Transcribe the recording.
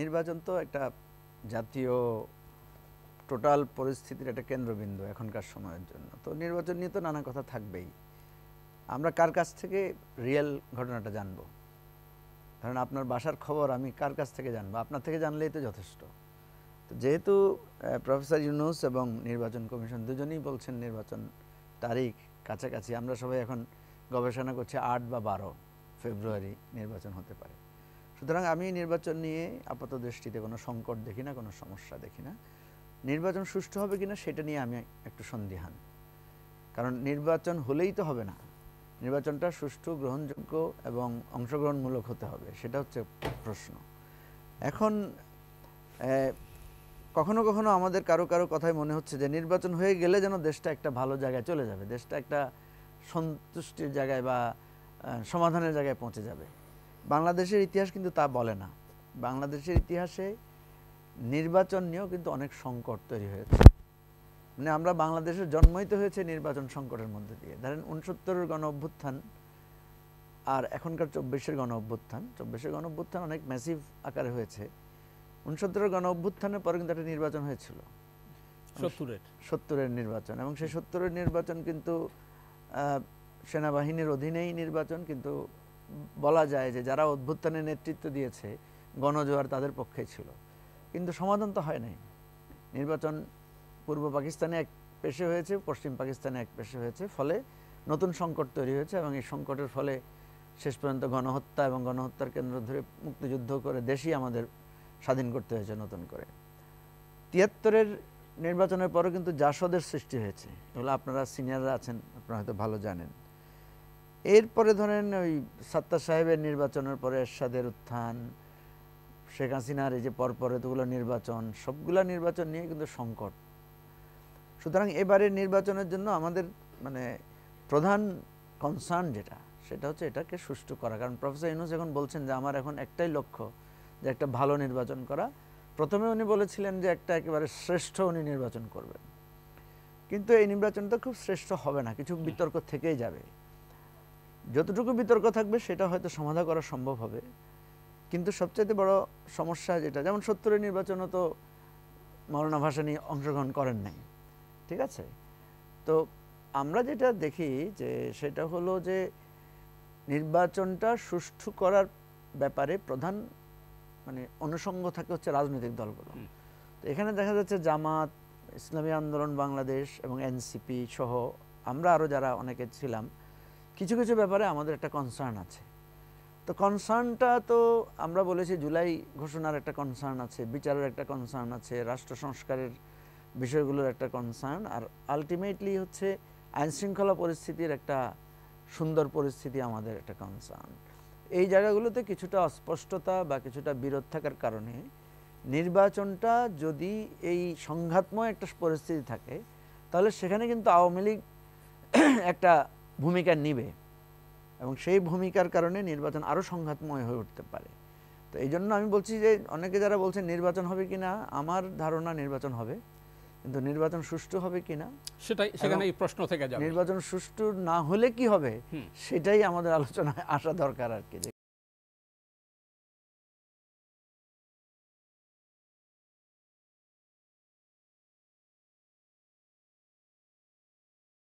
নির্বাচন তো একটা জাতীয় টোটাল পরিস্থিতির একটা কেন্দ্রবিন্দু এখনকার সময়ের জন্য। তো নির্বাচন নিয়ে তো নানা কথা থাকবেই। আমরা কার কাছ থেকে রিয়েল ঘটনাটা জানবো? কারণ আপনার বাসার খবর আমি কার কাছ থেকে জানবো? আপনার থেকে জানলেই তো যথেষ্ট। তো যেহেতু প্রফেসর ইউনূস এবং নির্বাচন কমিশন দুজনেই বলছেন নির্বাচন তারিখ কাছাকাছি, আমরা সবাই এখন গবেষণা করছি ৮ বা ১২ ফেব্রুয়ারি নির্বাচন হতে পারে। সুতরাং আমি নির্বাচন নিয়ে আপাত দৃষ্টিতে কোনো সংকট দেখি না, কোনো সমস্যা দেখি না। নির্বাচন সুষ্ঠু হবে কিনা সেটা নিয়ে আমি একটু সন্দিহান। কারণ নির্বাচন হলেই তো হবে না, নির্বাচনটা সুষ্ঠু, গ্রহণযোগ্য এবং অংশগ্রহণমূলক হতে হবে, সেটা হচ্ছে প্রশ্ন। এখন কখনো কখনো আমাদের কারো কারো কথায় মনে হচ্ছে যে নির্বাচন হয়ে গেলে যেন দেশটা একটা ভালো জায়গায় চলে যাবে, দেশটা একটা সন্তুষ্টির জায়গায় বা সমাধানের জায়গায় পৌঁছে যাবে। বাংলাদেশের ইতিহাস কিন্তু তা বলে না। বাংলাদেশের ইতিহাসে নির্বাচন নিয়েও কিন্তু অনেক সংকট তৈরি হয়েছে। মানে আমরা বাংলাদেশের জন্মই তো হয়েছে নির্বাচন সংকটের মধ্যে দিয়ে। ধরেন ৬৯-এর গণ অভ্যুত্থান আর এখনকার ২৪-এর গণ অভ্যুত্থান, ২৪-এর গণ অভ্যুত্থান অনেক ম্যাসিভ আকারে হয়েছে। ৬৯-এর গণ অভ্যুত্থানের পরে কিন্তু একটা নির্বাচন হয়েছিল, ৭০-এর নির্বাচন, এবং সেই ৭০-এর নির্বাচন কিন্তু সেনাবাহিনীর অধীনেই নির্বাচন, কিন্তু বলা যায় যে যারা অভ্যুত্থানের নেতৃত্ব দিয়েছে গণজোয়ার তাদের পক্ষে ছিল, কিন্তু সমাধান তো হয় নাই। নির্বাচন পূর্ব পাকিস্তানে এক পেশে হয়েছে, পশ্চিম পাকিস্তানে এক পেশে হয়েছে, ফলে নতুন সংকট তৈরি হয়েছে এবং এই সংকটের ফলে শেষ পর্যন্ত গণহত্যা এবং গণহত্যার কেন্দ্র ধরে মুক্তিযুদ্ধ করে দেশই আমাদের স্বাধীন করতে হয়েছে নতুন করে। ৭৩-এর নির্বাচনের পরও কিন্তু জাসদের সৃষ্টি হয়েছে, এগুলো আপনারা সিনিয়ররা আছেন, আপনারা হয়তো ভালো জানেন। এরপরে ধরেন ওই সাত্তার সাহেবের নির্বাচনের পরে এরশাদের উত্থান, শেখ হাসিনার এই যে পরপরে এতগুলো নির্বাচন, সবগুলা নির্বাচন নিয়ে কিন্তু সংকট। সুতরাং এবারের নির্বাচনের জন্য আমাদের মানে প্রধান কনসার্ন যেটা, সেটা হচ্ছে এটাকে সুষ্ঠু করা। কারণ প্রফেসর ইউনূস এখন বলছেন যে আমার এখন একটাই লক্ষ্য, যে একটা ভালো নির্বাচন করা। প্রথমে উনি বলেছিলেন যে একটা একেবারে শ্রেষ্ঠ উনি নির্বাচন করবেন, কিন্তু এই নির্বাচনটা খুব শ্রেষ্ঠ হবে না, কিছু বিতর্ক থেকেই যাবে। যতটুকু বিতর্ক থাকবে সেটা হয়তো সমাধান করা সম্ভব হবে, কিন্তু সবচেয়ে বড় সমস্যা যেটা, যেমন ৭০-এর নির্বাচনও তো মাওলানা ভাসানী অংশগ্রহণ করেন নাই, ঠিক আছে? তো আমরা যেটা দেখি যে সেটা হলো যে নির্বাচনটা সুষ্ঠু করার ব্যাপারে প্রধান মানে অনুষঙ্গ থাকে হচ্ছে রাজনৈতিক দলগুলো। তো এখানে দেখা যাচ্ছে জামাত, ইসলামী আন্দোলন বাংলাদেশ এবং এনসিপি সহ আমরা আরও যারা অনেকে ছিলাম, কিছু কিছু ব্যাপারে আমাদের একটা কনসার্ন আছে। তো কনসার্নটা তো আমরা বলেছি জুলাই ঘোষণার একটা কনসার্ন আছে, বিচারের একটা কনসার্ন আছে, রাষ্ট্র সংস্কারের বিষয়গুলোর একটা কনসার্ন, আর আলটিমেটলি হচ্ছে আইনশৃঙ্খলা পরিস্থিতির একটা সুন্দর পরিস্থিতি আমাদের একটা কনসার্ন। এই জায়গাগুলোতে কিছুটা অস্পষ্টতা বা কিছুটা বিরোধ থাকার কারণে নির্বাচনটা যদি এই সংঘাতময় একটা পরিস্থিতি থাকে, তাহলে সেখানে কিন্তু আওয়ামী লীগ একটা ভূমিকা নিবে এবং সেই ভূমিকার কারণে নির্বাচন আরও সংঘাতময় হয়ে উঠতে পারে। তো এই জন্য আমি বলছি যে অনেকে যারা বলছেন নির্বাচন হবে কিনা, আমার ধারণা নির্বাচন হবে, কিন্তু নির্বাচন সুষ্ঠু হবে কিনা সেখানে এই প্রশ্ন থেকে যাবে। নির্বাচন সুষ্ঠু না হলে কি হবে সেটাই আমাদের আলোচনায় আসা দরকার আর কি।